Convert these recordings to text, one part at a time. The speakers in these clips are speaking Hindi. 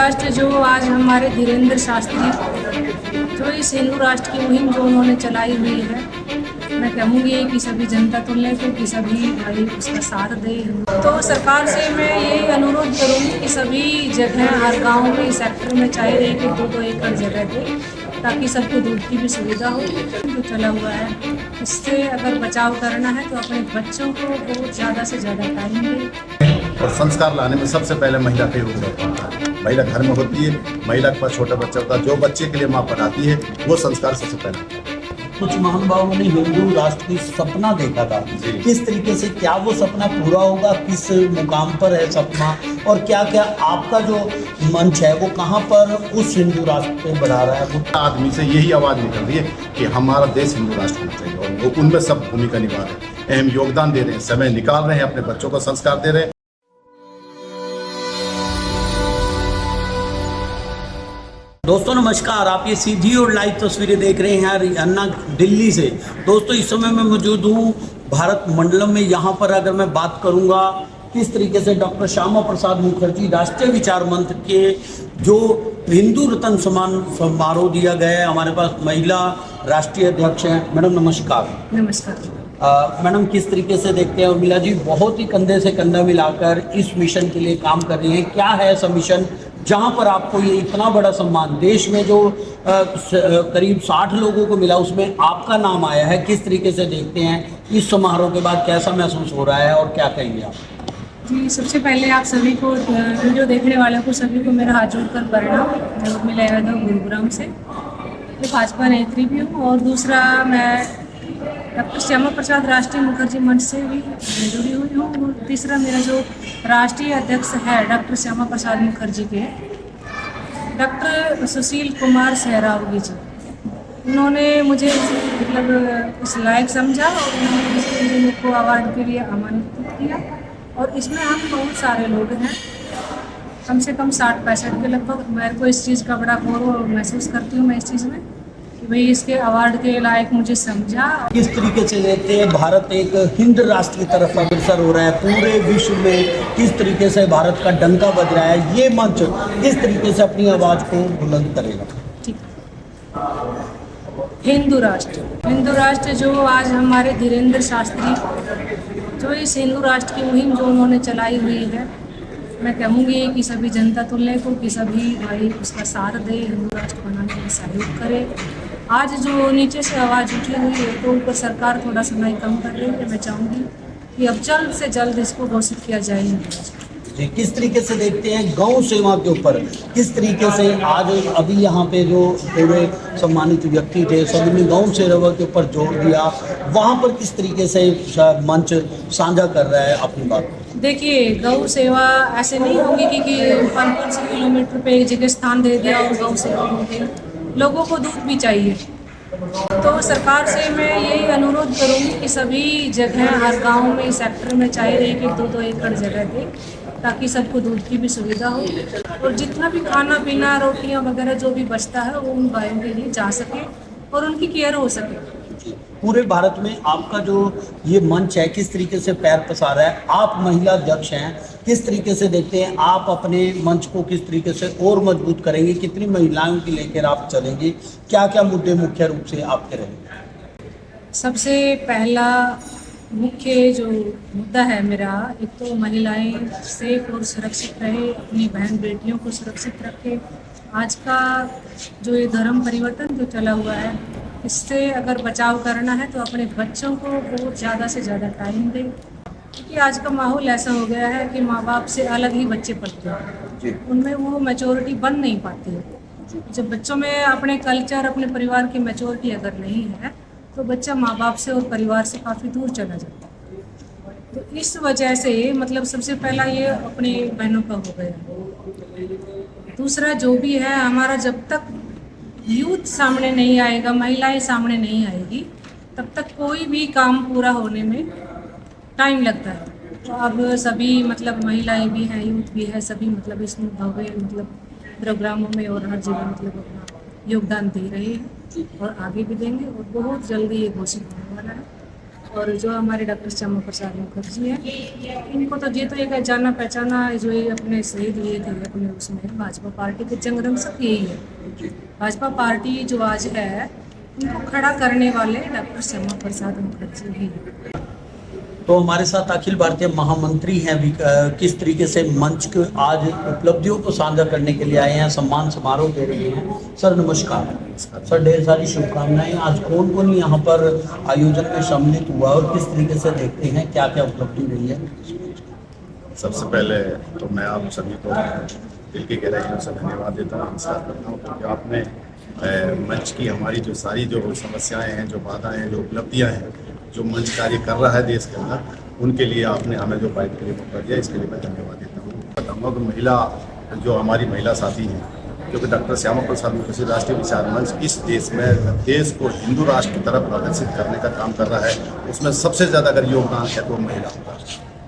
राष्ट्र जो आज हमारे धीरेन्द्र शास्त्री जो इस हिंदू राष्ट्र की मुहिम जो उन्होंने चलाई हुई है, मैं कहूँगी कि सभी जनता तुल्य को कि सभी भाई उसका साथ दें। तो सरकार से मैं यही अनुरोध करूँगी कि सभी जगह हर गांव में सेक्टर में चाहे 1-2 एकड़ जगह दें ताकि सबको दूध की भी सुविधा हो। जो चला हुआ है इससे अगर बचाव करना है तो अपने बच्चों को बहुत ज़्यादा से ज़्यादा टाइम दें। और संस्कार लाने में सबसे पहले महिला का योगदान होता है। महिला घर में होती है, महिला के पास छोटा बच्चा होता है, जो बच्चे के लिए माँ पढ़ाती है वो संस्कार सबसे पहले होता है। कुछ महानुभावों ने हिंदू राष्ट्र की सपना देखा था, किस तरीके से क्या वो सपना पूरा होगा, किस मुकाम पर है सपना, और क्या क्या आपका जो मंच है वो कहाँ पर उस हिंदू राष्ट्र पे बढ़ा रहा है? आदमी से यही आवाज़ निकल रही है कि हमारा देश हिंदू राष्ट्र होना चाहिए और वो उनमें सब भूमिका निभा रहे हैं, अहम योगदान दे रहे हैं, समय निकाल रहे हैं, अपने बच्चों को संस्कार दे रहे हैं। दोस्तों नमस्कार, आप ये सीधी और लाइव तस्वीरें देख रहे हैं हरियाणा दिल्ली से। दोस्तों इस समय मैं मौजूद हूँ भारत मंडलम में। यहाँ पर अगर मैं बात करूँगा किस तरीके से डॉक्टर श्यामा प्रसाद मुखर्जी राष्ट्रीय विचार मंच के जो हिंदू रत्न सम्मान समारोह दिया गया है, हमारे पास महिला राष्ट्रीय अध्यक्ष हैं। मैडम नमस्कार। नमस्कार। मैडम किस तरीके से देखते हैं उर्मिला जी, बहुत ही कंधे से कंधा मिलाकर इस मिशन के लिए काम कर रही हैं। क्या है ऐसा मिशन जहां पर आपको ये इतना बड़ा सम्मान देश में जो करीब 60 लोगों को मिला उसमें आपका नाम आया है? किस तरीके से देखते हैं इस समारोह के बाद, कैसा महसूस हो रहा है और क्या कहेंगे आप? जी, सबसे पहले आप सभी को, वीडियो देखने वालों को सभी को मेरा हाथ जोड़कर प्रणाम। मैं उर्मिला यादव गुरुग्राम से, मैं भाजपा नेत्री भी हूँ, और दूसरा मैं डॉक्टर श्यामा प्रसाद राष्ट्रीय मुखर्जी मंच से भी जुड़ी हुई हूँ, और तीसरा मेरा जो राष्ट्रीय अध्यक्ष है डॉक्टर श्यामा प्रसाद मुखर्जी के डॉक्टर सुशील कुमार सहरावगी जी, उन्होंने मुझे मतलब इस लायक समझा और उन्होंने इसके लिए मेरे को अवार्ड के लिए आमंत्रित किया। और इसमें हम बहुत सारे लोग हैं, कम से कम 60-65 के लगभग। मेरे को इस चीज़ का बड़ा गौरव महसूस करती हूँ मैं इस चीज़ में कि भाई इसके अवार्ड के लायक मुझे समझा। किस तरीके से देखते हैं भारत एक हिंद राष्ट्र की तरफ अग्रसर हो रहा है, पूरे विश्व में किस तरीके से भारत का डंका बज रहा है, ये मंच किस तरीके से अपनी आवाज़ को बुलंद करेगा? ठीक, हिंदू राष्ट्र जो आज हमारे धीरेन्द्र शास्त्री जो इस हिंदू राष्ट्र की मुहिम जो उन्होंने चलाई हुई है, मैं कहूँगी कि सभी जनता तुल्य को कि सभी भाई उसका साथ दें, हिंदू राष्ट्र बनाने में सहयोग करें। आज जो नीचे से आवाज़ उठी हुई है तो ऊपर सरकार थोड़ा समय कम कर रही है। मैं चाहूँगी कि अब जल्द से जल्द इसको घोषित किया जाए हिंदू राष्ट्र। जी, किस तरीके से देखते हैं गौ सेवा के ऊपर, किस तरीके से आज अभी यहाँ पे जो पूरे सम्मानित व्यक्ति थे सभी ने गौ सेवा के ऊपर जोर दिया, वहाँ पर किस तरीके से मंच साझा कर रहा है अपनी बात? देखिए, गौ सेवा ऐसे नहीं होगी कि 500 किलोमीटर पे एक जगह स्थान दे दिया और गौ सेवा हो गई। लोगों को दूध भी चाहिए, तो सरकार से मैं यही अनुरोध करूँगी कि सभी जगह हर गांव में सेक्टर में चाहे 1-2 एकड़ जगह दें ताकि सबको दूध की भी सुविधा हो, और जितना भी खाना पीना रोटियां वगैरह जो भी बचता है वो उन गायों के लिए जा सके और उनकी केयर हो सके। पूरे भारत में आपका जो ये मंच है किस तरीके से पैर पसारा है? आप महिला अध्यक्ष हैं, किस तरीके से देखते हैं आप अपने मंच को किस तरीके से और मजबूत करेंगे? कितनी महिलाओं की लेकर आप चलेंगे? क्या क्या मुद्दे मुख्य रूप से आपके रहेंगे? सबसे पहला मुख्य जो मुद्दा है मेरा, एक तो महिलाएं सेफ और सुरक्षित रहे, अपनी बहन बेटियों को सुरक्षित रखें। आज का जो ये धर्म परिवर्तन जो चला हुआ है, इससे अगर बचाव करना है तो अपने बच्चों को बहुत ज़्यादा से ज़्यादा टाइम दें, क्योंकि आज का माहौल ऐसा हो गया है कि माँ बाप से अलग ही बच्चे पढ़ते हैं, उनमें वो मैच्योरिटी बन नहीं पाती है। जब बच्चों में अपने कल्चर, अपने परिवार की मैच्योरिटी अगर नहीं है तो बच्चा माँ बाप से और परिवार से काफ़ी दूर चला जाता है। तो इस वजह से मतलब सबसे पहला ये अपनी बहनों का हो गया। दूसरा जो भी है हमारा, जब तक यूथ सामने नहीं आएगा, महिलाएं सामने नहीं आएगी, तब तक कोई भी काम पूरा होने में टाइम लगता है। तो अब सभी मतलब महिलाएं भी हैं, यूथ भी है, सभी मतलब इसमें भव्य मतलब प्रोग्रामों में और हर जगह मतलब अपना योगदान दे रहे हैं और आगे भी देंगे, और बहुत जल्दी ये घोषित होने वाला है। और जो हमारे डॉक्टर श्यामा प्रसाद मुखर्जी हैं, इनको तो ये तो एक जाना पहचाना जो ये अपने शहीद हुए थे अपने उसमें भाजपा पार्टी के जंगरम सब यही है। भाजपा पार्टी जो आज है उनको खड़ा करने वाले डॉक्टर श्यामा प्रसाद मुखर्जी ही है। तो हमारे साथ अखिल भारतीय महामंत्री हैं किस तरीके से मंच के आज उपलब्धियों को साझा करने के लिए आए हैं, सम्मान समारोह दे रहे हैं। सर नमस्कार। सर ढेर सारी शुभकामनाएं। आज कौन कौन यहाँ पर आयोजन में सम्मिलित हुआ और किस तरीके से देखते हैं, क्या क्या उपलब्धि रही है? सबसे पहले तो मैं आप सभी को दिल की गहराइयों से धन्यवाद देता हूँ, नमस्कार करता हूँ, क्योंकि आपने मंच की हमारी जो सारी जो समस्याएं हैं, जो बाधाएं हैं, जो उपलब्धियां हैं, जो मंच कार्य कर रहा है देश के अंदर, उनके लिए आपने हमें जो बाइक के लिए मौका दिया, इसके लिए मैं धन्यवाद देता हूँ। बताऊँगा कि महिला जो हमारी महिला साथी हैं, क्योंकि डॉक्टर श्यामा प्रसाद मुखर्जी राष्ट्रीय विचार मंच इस देश में देश को हिंदू राष्ट्र की तरफ प्रदर्शित करने का काम कर रहा है, उसमें सबसे ज़्यादा अगर योगदान है तो महिला का,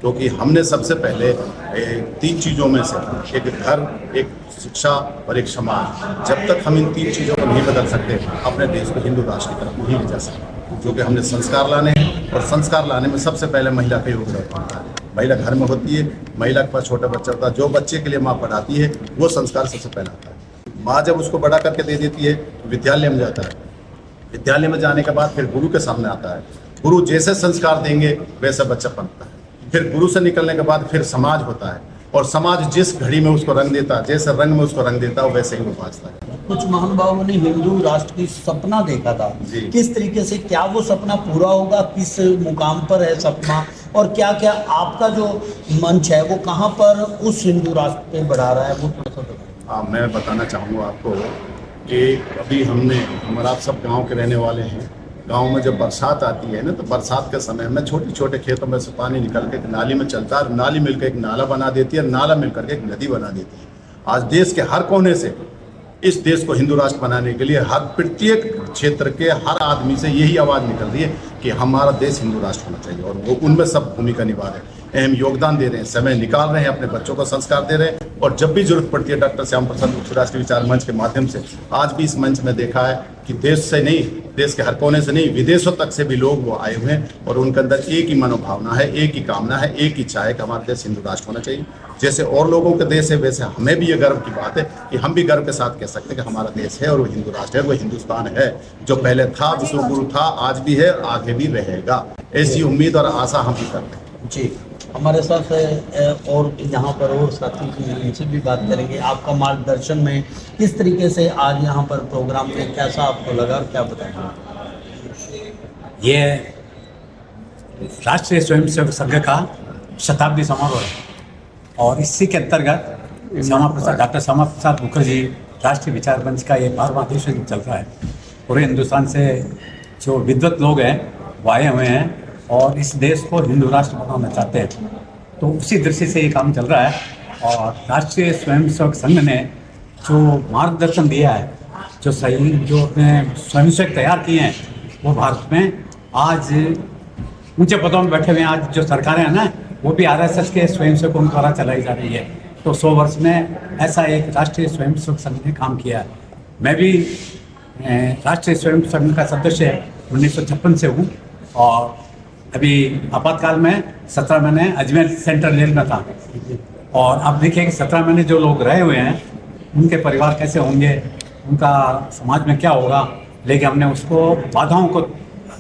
क्योंकि हमने सबसे पहले 3 चीज़ों में से एक घर, एक शिक्षा और एक समाज, जब तक हम इन 3 चीज़ों को नहीं बदल सकते अपने देश को हिंदू राष्ट्र की तरफ नहीं ले जा सकते, क्योंकि हमने संस्कार लाने हैं और संस्कार लाने में सबसे पहले महिला का योगदान होता है। महिला घर में होती है, महिला के पास छोटा बच्चा होता है, जो बच्चे के लिए माँ पढ़ाती है वो संस्कार सबसे पहले आता है। माँ जब उसको बड़ा करके दे देती है विद्यालय में जाता है, विद्यालय में जाने के बाद फिर गुरु के सामने आता है, गुरु जैसे संस्कार देंगे वैसा बच्चा पनपता है, फिर गुरु से निकलने के बाद फिर समाज होता है, और समाज जिस घड़ी में उसको रंग देता, जैसे रंग में उसको रंग देता है वैसे ही वो बाँचता है। कुछ महानुभावों ने हिंदू राष्ट्र की सपना देखा था, किस तरीके से, क्या वो सपना पूरा होगा, किस मुकाम पर है सपना, और क्या क्या आपका जो मंच है वो कहाँ पर उस हिंदू राष्ट्र पे बढ़ा रहा है, वो थोड़ा सा बताइए। हाँ, मैं बताना चाहूँगा आपको कि अभी हमारा आप सब गांव के रहने वाले हैं, गांव में जब बरसात आती है ना, तो बरसात के समय में छोटे छोटे खेतों में से पानी निकल के एक नाली में चलता है, नाली मिलकर एक नाला बना देती है, नाला मिलकर के एक नदी बना देती है। आज देश के हर कोने से इस देश को हिंदू राष्ट्र बनाने के लिए हर प्रत्येक क्षेत्र के हर आदमी से यही आवाज़ निकल रही है कि हमारा देश हिंदू राष्ट्र होना चाहिए, और वो उनमें सब भूमिका निभा रहे हैं, अहम योगदान दे रहे हैं, समय निकाल रहे हैं, अपने बच्चों को संस्कार दे रहे हैं, और जब भी जरूरत पड़ती है डॉक्टर श्यामा प्रसाद मुखर्जी राष्ट्रीय विचार मंच के माध्यम से, आज भी इस मंच में देखा है कि देश से नहीं, देश के हर कोने से नहीं, विदेशों तक से भी लोग वो आए हुए हैं, और उनके अंदर एक ही मनोभावना है, एक ही कामना है, एक ही इच्छा है कि हमारा देश हिंदू राष्ट्र होना चाहिए। जैसे और लोगों के देश है वैसे हमें भी ये गर्व की बात है कि हम भी गर्व के साथ कह सकते हैं कि हमारा देश है और वो हिंदू राष्ट्र है, वो हिंदुस्तान है, जो पहले था, विश्व गुरु था, आज भी है, आगे भी रहेगा। ऐसी उम्मीद और आशा हम भी करते हैं। जी, हमारे साथ और यहाँ पर और साथी हैं, इनसे भी बात करेंगे। आपका मार्गदर्शन में किस तरीके से आज यहाँ पर प्रोग्राम में कैसा आपको लगा और क्या बताएंगे? ये राष्ट्रीय स्वयंसेवक संघ का शताब्दी समारोह है, और इसी के अंतर्गत डॉक्टर श्यामा प्रसाद मुखर्जी राष्ट्रीय विचार मंच का ये 12वां अधिवेशन चल रहा है। पूरे हिंदुस्तान से जो विद्वत लोग हैं वो आए हुए हैं और इस देश को हिंदू राष्ट्र बनाना चाहते हैं, तो उसी दृष्टि से ये काम चल रहा है। और राष्ट्रीय स्वयंसेवक संघ ने जो मार्गदर्शन दिया है, जो अपने स्वयंसेवक तैयार किए हैं, वो भारत में आज ऊंचे पदों में बैठे हुए हैं। आज जो सरकारें हैं ना, वो भी RSS के स्वयंसेवकों द्वारा चलाई जा रही है। तो 100 वर्ष में ऐसा एक राष्ट्रीय स्वयंसेवक संघ ने काम किया है। मैं भी राष्ट्रीय स्वयंसेवक संघ का सदस्य 1956 से हूँ, और अभी आपातकाल में 17 महीने अजमेर सेंट्रल जेल में था। और अब देखिए कि 17 महीने जो लोग रहे हुए हैं, उनके परिवार कैसे होंगे, उनका समाज में क्या होगा, लेकिन हमने उसको बाधाओं को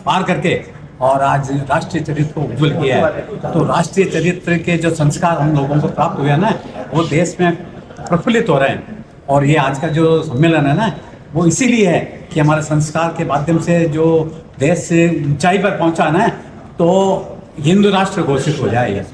पार करके और आज राष्ट्रीय चरित्र को उज्ज्वल किया है। तो राष्ट्रीय चरित्र के जो संस्कार हम लोगों को प्राप्त हुए हैं ना, वो देश में प्रफुल्लित हो रहे हैं। और ये आज का जो सम्मेलन है ना, वो इसीलिए है कि हमारे संस्कार के माध्यम से जो देश ऊंचाई पर पहुंचा ना, तो हिंदू राष्ट्र घोषित हो जाए।